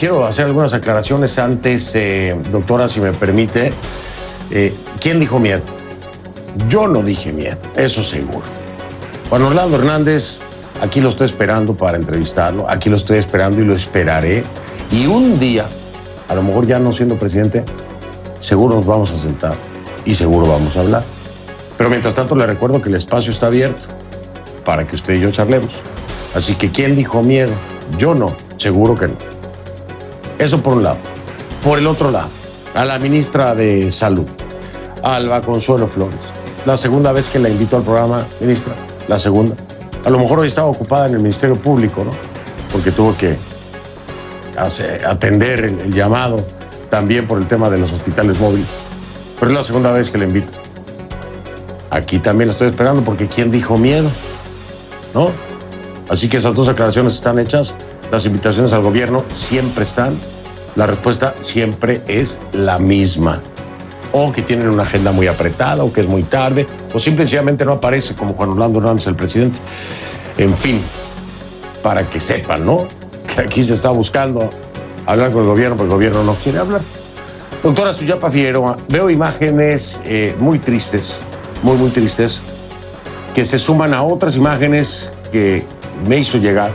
quiero hacer algunas aclaraciones antes, doctora, si me permite. ¿Quién dijo miedo? Yo no dije miedo, eso seguro. Juan Orlando Hernández, aquí lo estoy esperando para entrevistarlo, aquí lo estoy esperando y lo esperaré. Y un día, a lo mejor ya no siendo presidente, seguro nos vamos a sentar y seguro vamos a hablar. Pero mientras tanto le recuerdo que el espacio está abierto para que usted y yo charlemos. Así que ¿quién dijo miedo? Yo no, seguro que no. Eso por un lado. Por el otro lado, a la ministra de Salud, Alba Consuelo Flores. La segunda vez que la invito al programa, ministra, la segunda. A lo mejor hoy estaba ocupada en el Ministerio Público, ¿no? Porque tuvo que atender el llamado también por el tema de los hospitales móviles. Pero es la segunda vez que la invito. Aquí también la estoy esperando porque ¿quién dijo miedo? ¿No? Así que esas dos aclaraciones están hechas. Las invitaciones al gobierno siempre están. La respuesta siempre es la misma. O que tienen una agenda muy apretada, o que es muy tarde, o simple y sencillamente no aparece como Juan Orlando Hernández, el presidente. En fin, para que sepan, ¿no? Que aquí se está buscando hablar con el gobierno, pero el gobierno no quiere hablar. Doctora Suyapa Figueroa, veo imágenes muy tristes, muy tristes, que se suman a otras imágenes que me hizo llegar,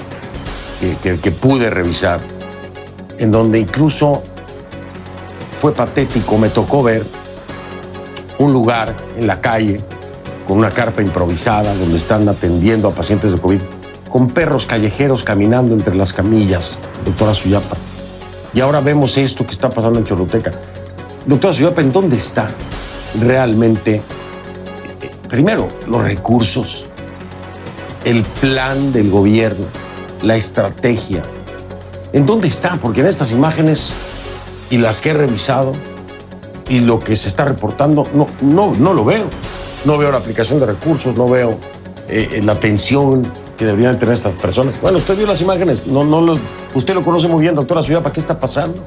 que pude revisar, en donde incluso fue patético, me tocó ver un lugar en la calle con una carpa improvisada donde están atendiendo a pacientes de COVID, con perros callejeros caminando entre las camillas, doctora Suyapa. Y ahora vemos esto que está pasando en Choluteca. Doctora Suyapa, ¿en dónde está realmente, primero, los recursos, el plan del gobierno, la estrategia? ¿En dónde está? Porque en estas imágenes y las que he revisado y lo que se está reportando, no lo veo. No veo la aplicación de recursos, no veo la atención que deberían tener estas personas. Bueno, usted vio las imágenes, usted lo conoce muy bien, doctora Suyapa, ¿qué está pasando?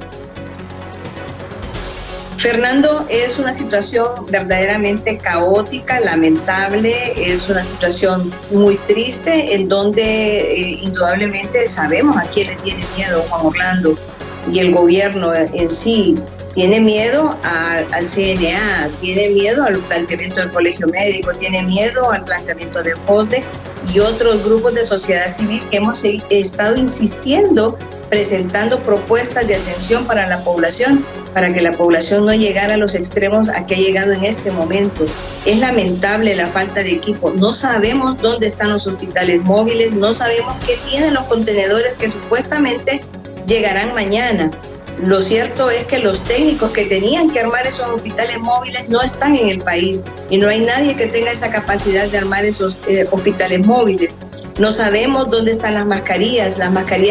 Fernando, es una situación verdaderamente caótica, lamentable, es una situación muy triste en donde indudablemente sabemos a quién le tiene miedo Juan Orlando y el gobierno en sí. Tiene miedo al CNA, tiene miedo al planteamiento del Colegio Médico, tiene miedo al planteamiento de FOSDE y otros grupos de sociedad civil que hemos estado insistiendo, presentando propuestas de atención para la población, para que la población no llegara a los extremos a que ha llegado en este momento. Es lamentable la falta de equipo. No sabemos dónde están los hospitales móviles, no sabemos qué tienen los contenedores que supuestamente llegarán mañana. Lo cierto es que los técnicos que tenían que armar esos hospitales móviles no están en el país y no hay nadie que tenga esa capacidad de armar esos hospitales móviles. No sabemos dónde están las mascarillas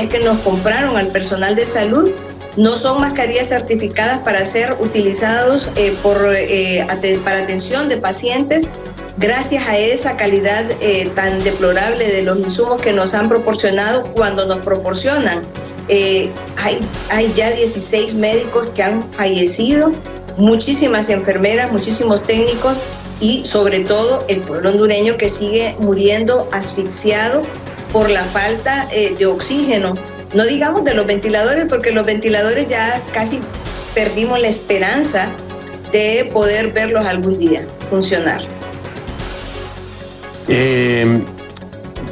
que nos compraron al personal de salud. No son mascarillas certificadas para ser utilizados para atención de pacientes. Gracias a esa calidad tan deplorable de los insumos que nos han proporcionado cuando nos proporcionan. Hay ya 16 médicos que han fallecido, muchísimas enfermeras, muchísimos técnicos y sobre todo el pueblo hondureño que sigue muriendo asfixiado por la falta de oxígeno. No digamos de los ventiladores, porque los ventiladores ya casi perdimos la esperanza de poder verlos algún día funcionar.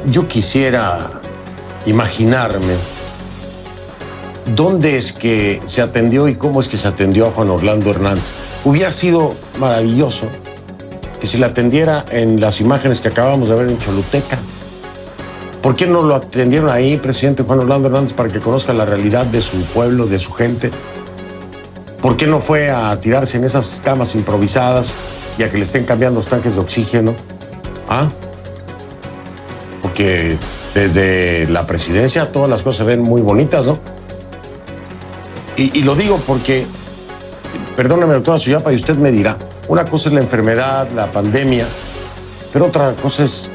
Yo quisiera imaginarme dónde es que se atendió y cómo es que se atendió a Juan Orlando Hernández. Hubiera sido maravilloso que se le atendiera en las imágenes que acabamos de ver en Choluteca. ¿Por qué no lo atendieron ahí, presidente Juan Orlando Hernández, para que conozca la realidad de su pueblo, de su gente? ¿Por qué no fue a tirarse en esas camas improvisadas y a que le estén cambiando los tanques de oxígeno? Porque desde la presidencia todas las cosas se ven muy bonitas, ¿no? Y lo digo porque, perdóneme, doctora Suyapa, y usted me dirá, una cosa es la enfermedad, la pandemia, pero otra cosa es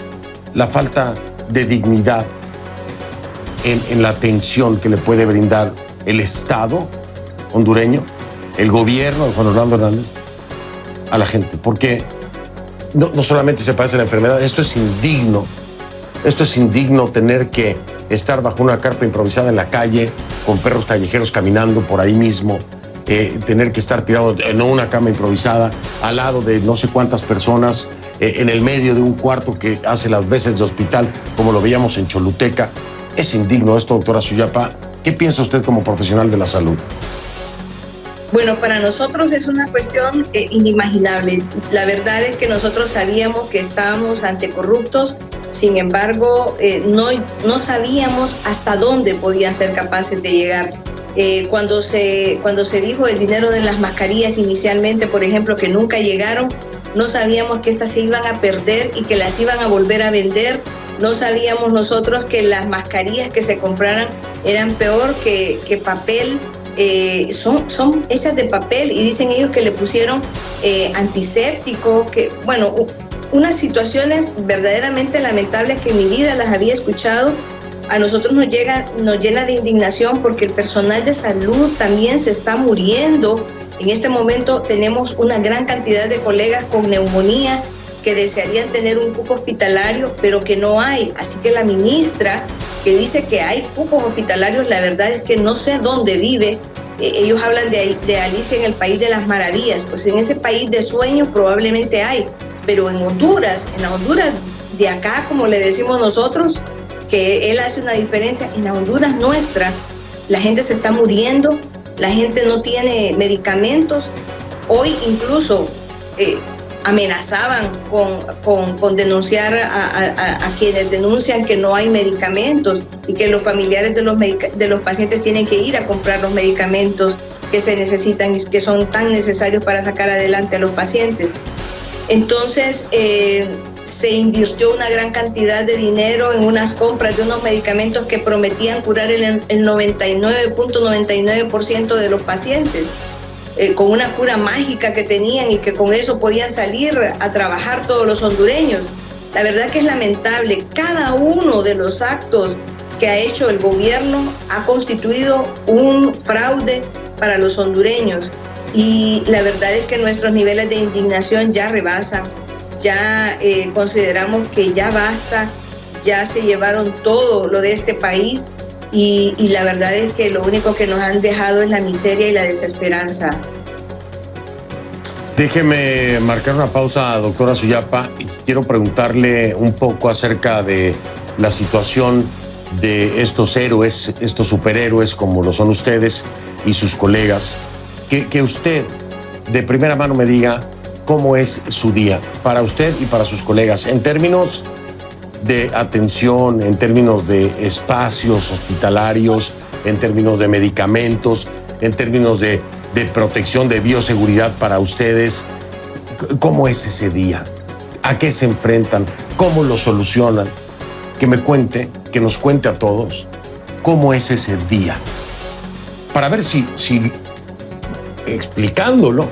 la falta de dignidad en la atención que le puede brindar el Estado hondureño, el gobierno de Juan Orlando Hernández, a la gente. Porque no solamente se padece la enfermedad, esto es indigno tener que estar bajo una carpa improvisada en la calle, con perros callejeros caminando por ahí mismo, tener que estar tirado en una cama improvisada, al lado de no sé cuántas personas, en el medio de un cuarto que hace las veces de hospital, como lo veíamos en Choluteca. Es indigno esto, doctora Suyapa. ¿Qué piensa usted como profesional de la salud? Bueno, para nosotros es una cuestión inimaginable. La verdad es que nosotros sabíamos que estábamos ante corruptos, sin embargo, no sabíamos hasta dónde podían ser capaces de llegar. Cuando se dijo el dinero de las mascarillas inicialmente, por ejemplo, que nunca llegaron, no sabíamos que estas se iban a perder y que las iban a volver a vender. No sabíamos nosotros que las mascarillas que se compraran eran peor que papel. Son hechas de papel y dicen ellos que le pusieron antiséptico, unas situaciones verdaderamente lamentables que en mi vida las había escuchado. A nosotros nos llena de indignación porque el personal de salud también se está muriendo. En este momento tenemos una gran cantidad de colegas con neumonía que desearían tener un cupo hospitalario, pero que no hay. Así que la ministra, que dice que hay cupos hospitalarios, la verdad es que no sé dónde vive. Ellos hablan de Alicia en el País de las Maravillas. Pues en ese país de sueños probablemente hay, pero en la Honduras de acá, como le decimos nosotros, que él hace una diferencia, en la Honduras nuestra, la gente se está muriendo, la gente no tiene medicamentos. Hoy incluso amenazaban con denunciar a quienes denuncian que no hay medicamentos y que los familiares de los pacientes tienen que ir a comprar los medicamentos que se necesitan y que son tan necesarios para sacar adelante a los pacientes. Entonces, se invirtió una gran cantidad de dinero en unas compras de unos medicamentos que prometían curar el 99.99% de los pacientes. Con una cura mágica que tenían y que con eso podían salir a trabajar todos los hondureños. La verdad que es lamentable. Cada uno de los actos que ha hecho el gobierno ha constituido un fraude para los hondureños y la verdad es que nuestros niveles de indignación ya rebasan. Ya consideramos que ya basta, ya se llevaron todo lo de este país. Y la verdad es que lo único que nos han dejado es la miseria y la desesperanza. Déjeme marcar una pausa, doctora Suyapa, y quiero preguntarle un poco acerca de la situación de estos héroes, estos superhéroes como lo son ustedes y sus colegas. Que usted de primera mano me diga cómo es su día para usted y para sus colegas en términos de atención, en términos de espacios hospitalarios, en términos de medicamentos, en términos de protección, de bioseguridad para ustedes. ¿Cómo es ese día? ¿A qué se enfrentan? ¿Cómo lo solucionan? Que nos cuente a todos cómo es ese día. Para ver si explicándolo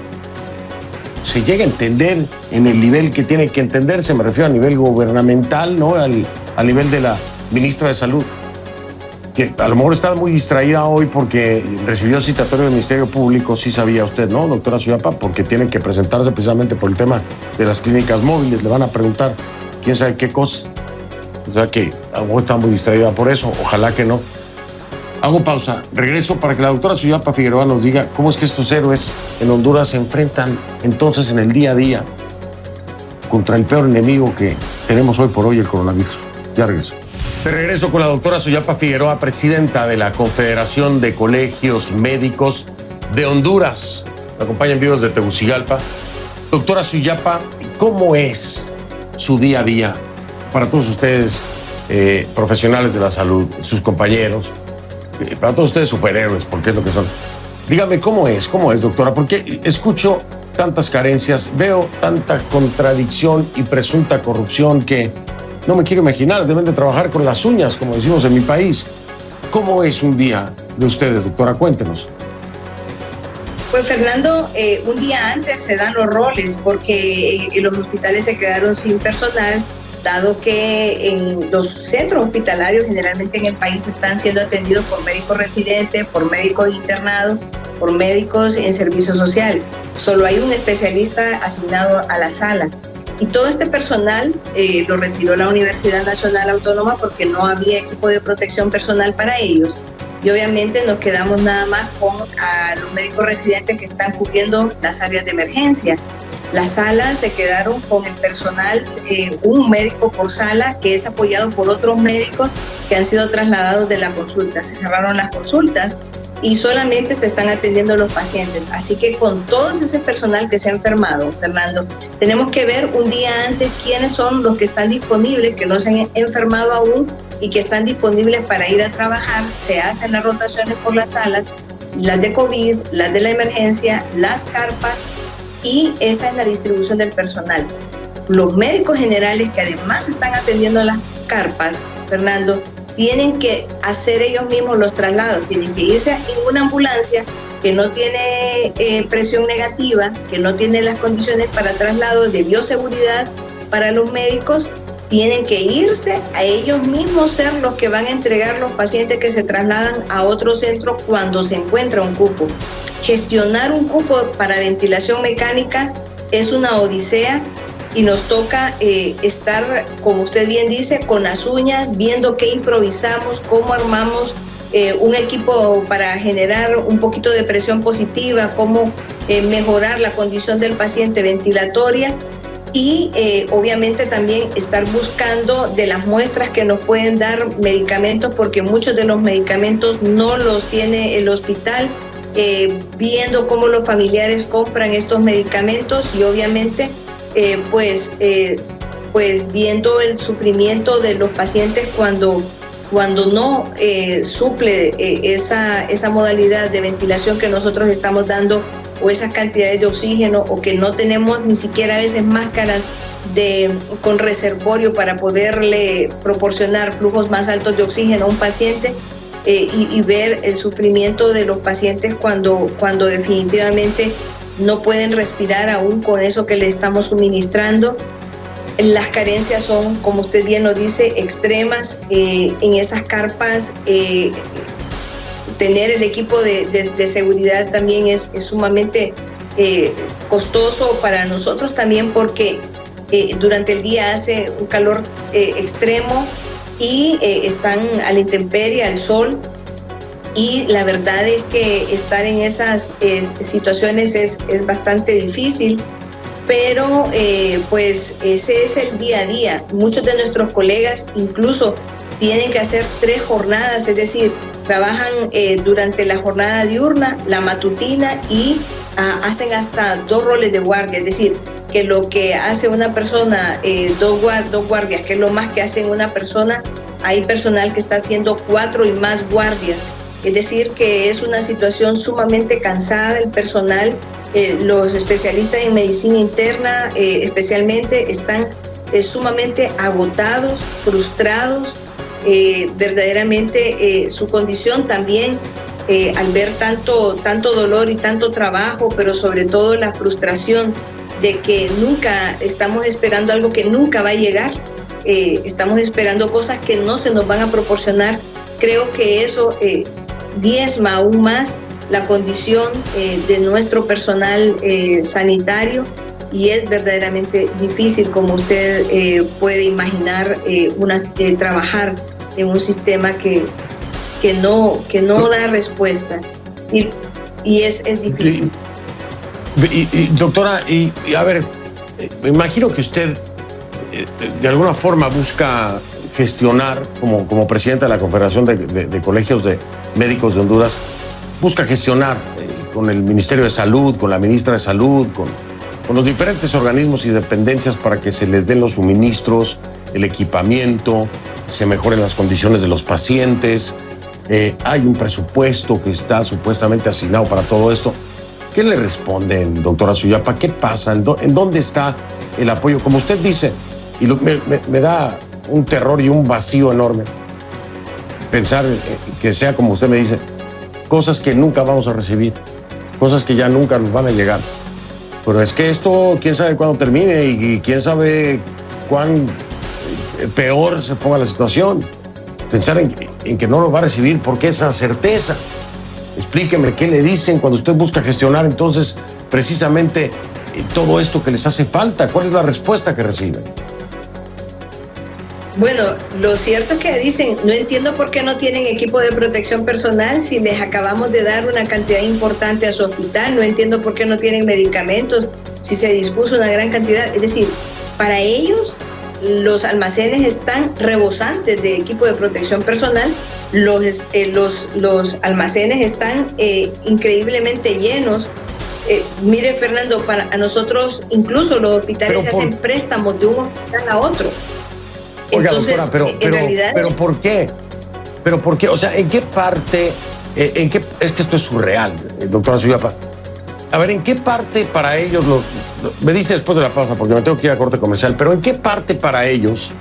se llega a entender en el nivel que tiene que entenderse, me refiero a nivel gubernamental, ¿no? Al nivel de la ministra de Salud, que a lo mejor está muy distraída hoy porque recibió citatorio del Ministerio Público, sí sabía usted, ¿no, doctora Suyapa? Porque tienen que presentarse precisamente por el tema de las clínicas móviles, le van a preguntar quién sabe qué cosa. O sea que a lo mejor está muy distraída por eso, ojalá que no. Hago pausa, regreso para que la doctora Suyapa Figueroa nos diga cómo es que estos héroes en Honduras se enfrentan entonces en el día a día contra el peor enemigo que tenemos hoy por hoy, el coronavirus. Ya regreso. De regreso con la doctora Suyapa Figueroa, presidenta de la Confederación de Colegios Médicos de Honduras. Me acompaña en vivos de Tegucigalpa. Doctora Suyapa, ¿cómo es su día a día para todos ustedes, profesionales de la salud, sus compañeros? Para todos ustedes superhéroes, porque es lo que son. Dígame, ¿cómo es, doctora? Porque escucho tantas carencias, veo tanta contradicción y presunta corrupción que no me quiero imaginar. Deben de trabajar con las uñas, como decimos en mi país. ¿Cómo es un día de ustedes, doctora? Cuéntenos. Pues Fernando, un día antes se dan los roles porque los hospitales se quedaron sin personal, dado que en los centros hospitalarios generalmente en el país están siendo atendidos por médicos residentes, por médicos internados, por médicos en servicio social. Solo hay un especialista asignado a la sala. Y todo este personal lo retiró la Universidad Nacional Autónoma porque no había equipo de protección personal para ellos. Y obviamente nos quedamos nada más con a los médicos residentes que están cubriendo las áreas de emergencia. Las salas se quedaron con el personal, un médico por sala que es apoyado por otros médicos que han sido trasladados de la consulta. Se cerraron las consultas y solamente se están atendiendo los pacientes. Así que con todo ese personal que se ha enfermado, Fernando, tenemos que ver un día antes quiénes son los que están disponibles, que no se han enfermado aún y que están disponibles para ir a trabajar. Se hacen las rotaciones por las salas, las de COVID, las de la emergencia, las carpas, y esa es la distribución del personal. Los médicos generales que además están atendiendo las carpas, Fernando, tienen que hacer ellos mismos los traslados, tienen que irse en una ambulancia que no tiene presión negativa, que no tiene las condiciones para traslado de bioseguridad para los médicos, tienen que irse a ellos mismos ser los que van a entregar los pacientes que se trasladan a otro centro cuando se encuentra un cupo. Gestionar un cupo para ventilación mecánica es una odisea y nos toca estar, como usted bien dice, con las uñas, viendo qué improvisamos, cómo armamos un equipo para generar un poquito de presión positiva, cómo mejorar la condición del paciente ventilatoria y obviamente también estar buscando de las muestras que nos pueden dar medicamentos, porque muchos de los medicamentos no los tiene el hospital, viendo cómo los familiares compran estos medicamentos y obviamente pues viendo el sufrimiento de los pacientes cuando no suple esa modalidad de ventilación que nosotros estamos dando, o esas cantidades de oxígeno, o que no tenemos ni siquiera a veces máscaras con reservorio para poderle proporcionar flujos más altos de oxígeno a un paciente, y ver el sufrimiento de los pacientes cuando definitivamente no pueden respirar aún con eso que le estamos suministrando. Las carencias son, como usted bien lo dice, extremas. En esas carpas, tener el equipo de seguridad también es sumamente costoso para nosotros también, porque durante el día hace un calor extremo y están a la intemperie, al sol. Y la verdad es que estar en esas situaciones es bastante difícil, pero pues ese es el día a día. Muchos de nuestros colegas incluso tienen que hacer 3 jornadas, es decir, trabajan durante la jornada diurna, la matutina, y hacen hasta 2 roles de guardia, es decir, que lo que hace una persona, 2 guardias, que es lo más que hace una persona, hay personal que está haciendo 4 y más guardias. Es decir, que es una situación sumamente cansada del personal. Los especialistas en medicina interna especialmente están sumamente agotados, frustrados, verdaderamente su condición también, al ver tanto dolor y tanto trabajo, pero sobre todo la frustración de que nunca estamos esperando algo que nunca va a llegar, estamos esperando cosas que no se nos van a proporcionar. Creo que eso diezma aún más la condición de nuestro personal sanitario, y es verdaderamente difícil, como usted puede imaginar, trabajar en un sistema que no da respuesta, y es difícil. Y doctora, y a ver, me imagino que usted de alguna forma busca gestionar, como presidenta de la Confederación de Colegios de Médicos de Honduras, busca gestionar con el Ministerio de Salud, con la ministra de Salud, con los diferentes organismos y dependencias para que se les den los suministros, el equipamiento, se mejoren las condiciones de los pacientes. Hay un presupuesto que está supuestamente asignado para todo esto. ¿Qué le responden, doctora Suyapa? ¿Qué pasa? ¿En dónde está el apoyo? Como usted dice, y me da un terror y un vacío enorme pensar que sea como usted me dice, cosas que nunca vamos a recibir, cosas que ya nunca nos van a llegar. Pero es que esto, quién sabe cuándo termine y quién sabe cuán peor se ponga la situación. Pensar en que no lo va a recibir, porque esa certeza. Explíqueme qué le dicen cuando usted busca gestionar entonces precisamente todo esto que les hace falta? ¿Cuál es la respuesta que reciben? Bueno, lo cierto es que dicen, no entiendo por qué no tienen equipo de protección personal si les acabamos de dar una cantidad importante a su hospital, no entiendo por qué no tienen medicamentos si se dispuso una gran cantidad. Es decir, para ellos los almacenes están rebosantes de equipo de protección personal, los almacenes están increíblemente llenos. Mire, Fernando, a nosotros incluso los hospitales se hacen préstamos de un hospital a otro. Oiga, entonces, doctora, en realidad... ¿Pero por qué? ¿Pero por qué? O sea, ¿en qué parte? Es que esto es surreal, doctora Suyapa. A ver, ¿en qué parte para ellos, me dice después de la pausa, porque me tengo que ir a corte comercial, pero ¿en qué parte para ellos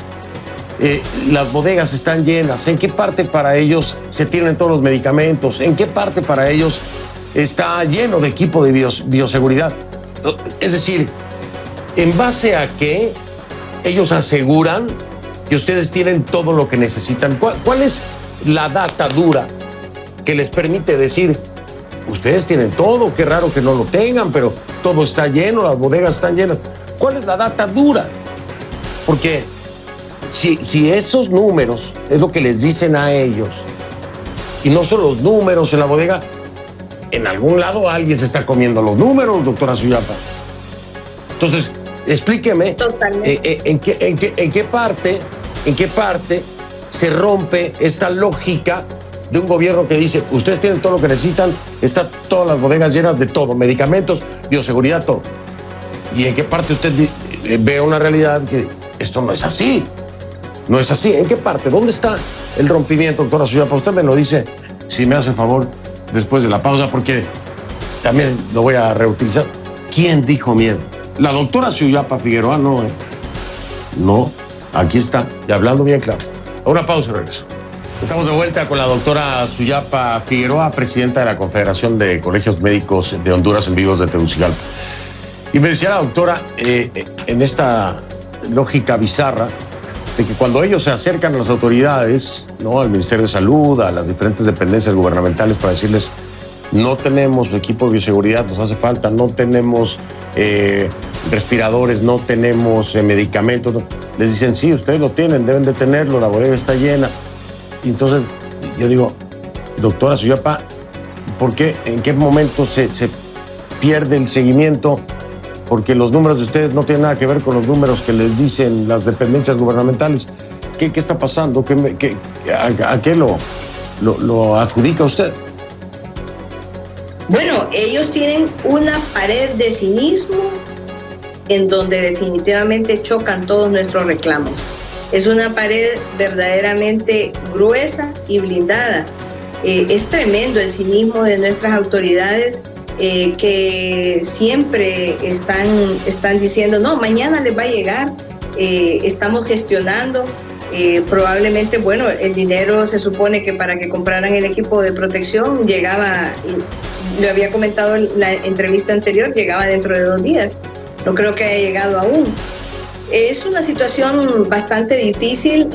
las bodegas están llenas? ¿En qué parte para ellos se tienen todos los medicamentos? ¿En qué parte para ellos está lleno de equipo de bioseguridad? Es decir, ¿en base a qué ellos aseguran que ustedes tienen todo lo que necesitan? ¿Cuál es la data dura que les permite decir, ustedes tienen todo, qué raro que no lo tengan, pero todo está lleno, las bodegas están llenas? ¿Cuál es la data dura? Porque si esos números es lo que les dicen a ellos, y no son los números en la bodega, en algún lado alguien se está comiendo los números, doctora Suyapa. Entonces, explíqueme en qué parte se rompe esta lógica de un gobierno que dice, ustedes tienen todo lo que necesitan, están todas las bodegas llenas de todo, medicamentos, bioseguridad, todo. Y en qué parte usted ve una realidad que esto no es así. No es así. ¿En qué parte? ¿Dónde está el rompimiento, doctora Suyapa? Usted me lo dice, si me hace favor, después de la pausa, porque también lo voy a reutilizar. ¿Quién dijo miedo? La doctora Suyapa Figueroa, no, No, aquí está, y hablando bien claro. A una pausa y regreso. Estamos de vuelta con la doctora Suyapa Figueroa, presidenta de la Confederación de Colegios Médicos de Honduras en Vivos de Tegucigalpa. Y me decía la doctora, en esta lógica bizarra, de que cuando ellos se acercan a las autoridades, ¿no?, al Ministerio de Salud, a las diferentes dependencias gubernamentales para decirles, no tenemos equipo de bioseguridad, nos hace falta, no tenemos respiradores, no tenemos medicamentos, no. Les dicen, sí, ustedes lo tienen, deben de tenerlo, la bodega está llena. Y entonces yo digo, doctora Suyapa, ¿por qué? ¿En qué momento se pierde el seguimiento? Porque los números de ustedes no tienen nada que ver con los números que les dicen las dependencias gubernamentales. ¿Qué está pasando? ¿A qué lo adjudica usted? Bueno, ellos tienen una pared de cinismo en donde definitivamente chocan todos nuestros reclamos. Es una pared verdaderamente gruesa y blindada. Es tremendo el cinismo de nuestras autoridades que siempre están diciendo, no, mañana les va a llegar, estamos gestionando. Probablemente, bueno, el dinero se supone que para que compraran el equipo de protección llegaba, lo había comentado en la entrevista anterior, llegaba dentro de 2 días. No creo que haya llegado aún. Es una situación bastante difícil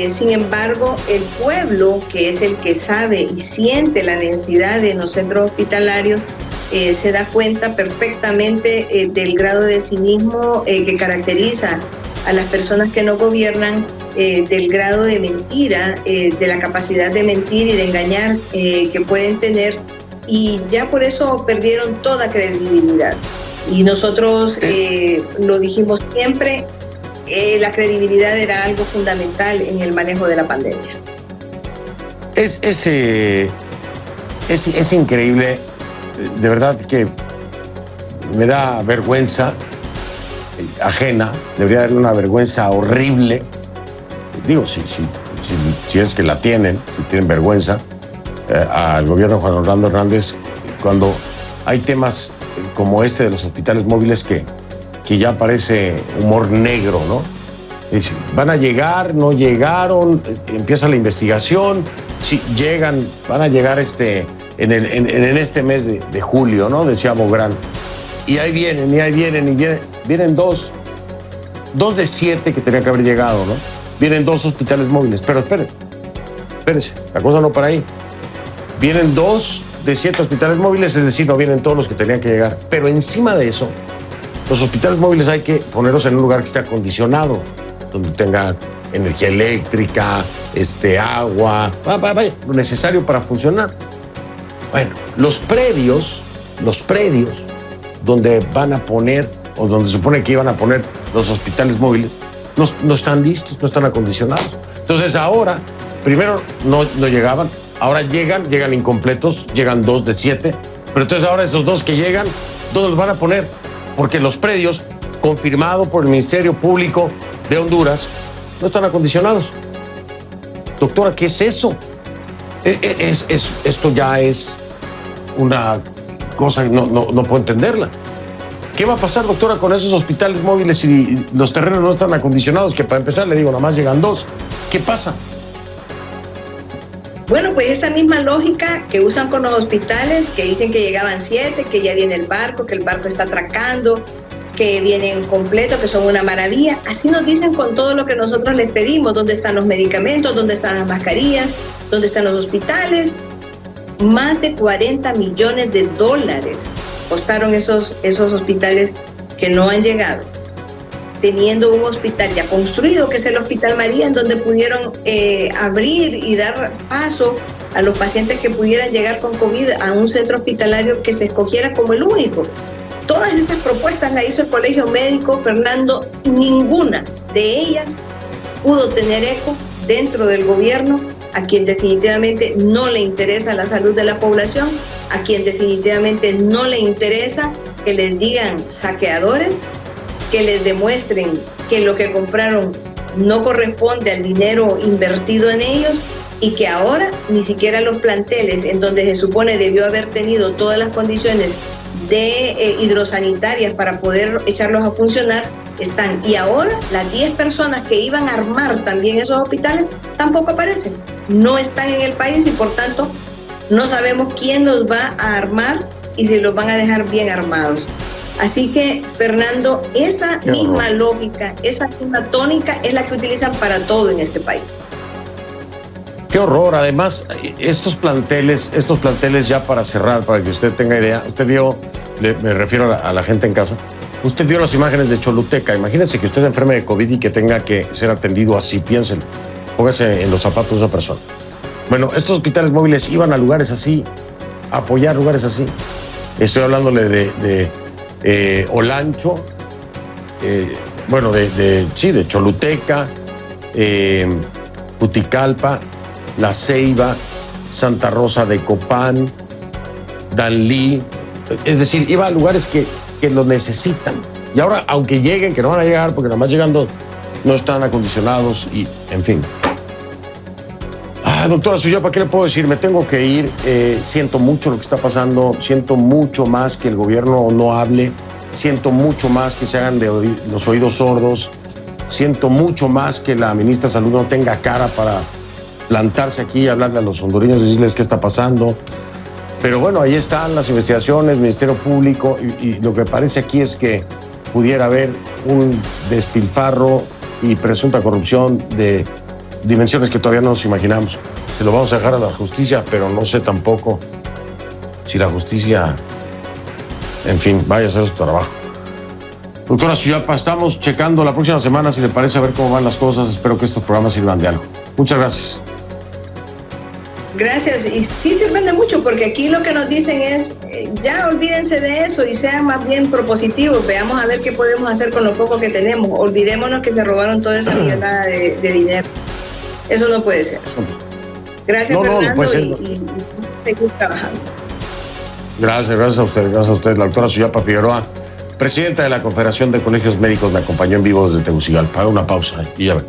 sin embargo, el pueblo, que es el que sabe y siente la necesidad de los centros hospitalarios, se da cuenta perfectamente del grado de cinismo que caracteriza a las personas que no gobiernan, del grado de mentira, de la capacidad de mentir y de engañar que pueden tener, y ya por eso perdieron toda credibilidad. Y nosotros lo dijimos siempre, la credibilidad era algo fundamental en el manejo de la pandemia. Es increíble, de verdad que me da vergüenza ajena, debería darle una vergüenza horrible. Digo, si es que la tienen, si tienen vergüenza, al gobierno de Juan Orlando Hernández, cuando hay temas como este de los hospitales móviles que ya parece humor negro, ¿no? Van a llegar, no llegaron, empieza la investigación, si llegan, van a llegar en este mes de julio, ¿no? Decía Bográn. Y ahí vienen dos de 7 que tenían que haber llegado, ¿no? Vienen 2 hospitales móviles, pero espérense, la cosa no para ahí. Vienen 2 de 7 hospitales móviles, es decir, no vienen todos los que tenían que llegar. Pero encima de eso, los hospitales móviles hay que ponerlos en un lugar que esté acondicionado, donde tenga energía eléctrica, agua, vaya, lo necesario para funcionar. Bueno, los predios donde van a poner, o donde se supone que iban a poner los hospitales móviles, no están listos, no están acondicionados. Entonces ahora, primero no llegaban, ahora llegan incompletos, llegan 2 de 7, pero entonces ahora esos 2 que llegan, ¿dónde los van a poner? Porque los predios, confirmado por el Ministerio Público de Honduras, no están acondicionados. Doctora, ¿qué es eso? Esto ya es una cosa que no puedo entenderla. ¿Qué va a pasar, doctora, con esos hospitales móviles si los terrenos no están acondicionados? Que para empezar, le digo, nada más llegan 2. ¿Qué pasa? Bueno, pues esa misma lógica que usan con los hospitales, que dicen que llegaban 7, que ya viene el barco, que el barco está atracando, que vienen completos, que son una maravilla. Así nos dicen con todo lo que nosotros les pedimos. ¿Dónde están los medicamentos? ¿Dónde están las mascarillas? ¿Dónde están los hospitales? Más de $40 millones costaron esos hospitales que no han llegado, teniendo un hospital ya construido, que es el Hospital María, en donde pudieron abrir y dar paso a los pacientes que pudieran llegar con COVID a un centro hospitalario que se escogiera como el único. Todas esas propuestas las hizo el Colegio Médico, Fernando, y ninguna de ellas pudo tener eco dentro del gobierno, a quien definitivamente no le interesa la salud de la población, a quien definitivamente no le interesa que les digan saqueadores, que les demuestren que lo que compraron no corresponde al dinero invertido en ellos y que ahora ni siquiera los planteles en donde se supone debió haber tenido todas las condiciones de hidrosanitarias para poder echarlos a funcionar están. Y ahora las 10 personas que iban a armar también esos hospitales tampoco aparecen. No están en el país y por tanto no sabemos quién los va a armar y si los van a dejar bien armados. Así que, Fernando, esa misma lógica, esa misma tónica es la que utilizan para todo en este país. Qué horror. Además, estos planteles ya para cerrar, para que usted tenga idea, usted vio, me refiero a la gente en casa, usted vio las imágenes de Choluteca. Imagínense que usted se enferme de COVID y que tenga que ser atendido así, piénsenlo. Póngase en los zapatos de esa persona. Bueno, estos hospitales móviles iban a lugares así, a apoyar lugares así. Estoy hablándole de Olancho, de Choluteca, Juticalpa, La Ceiba, Santa Rosa de Copán, Danlí. Es decir, iba a lugares que lo necesitan. Y ahora, aunque lleguen, que no van a llegar, porque nada más llegando no están acondicionados y, en fin. Doctora Suyapa, ¿qué le puedo decir? Me tengo que ir. Siento mucho lo que está pasando. Siento mucho más que el gobierno no hable. Siento mucho más que se hagan de los oídos sordos. Siento mucho más que la ministra de Salud no tenga cara para plantarse aquí y hablarle a los hondureños y decirles qué está pasando. Pero bueno, ahí están las investigaciones, Ministerio Público, y lo que parece aquí es que pudiera haber un despilfarro y presunta corrupción de dimensiones que todavía no nos imaginamos. Se lo vamos a dejar a la justicia, pero no sé tampoco si la justicia, en fin, vaya a hacer su trabajo. Doctora Suyapa, estamos checando la próxima semana, si le parece, a ver cómo van las cosas. Espero que estos programas sirvan de algo. Muchas gracias. Gracias, y sí sirven de mucho, porque aquí lo que nos dicen es, ya olvídense de eso y sean más bien propositivos, veamos a ver qué podemos hacer con lo poco que tenemos, olvidémonos que se robaron toda esa millonada de dinero. Eso no puede ser. Gracias, Fernando, y seguir trabajando. Gracias a usted, La doctora Suyapa Figueroa, presidenta de la Confederación de Colegios Médicos, me acompañó en vivo desde Tegucigalpa. Una pausa y ya ven.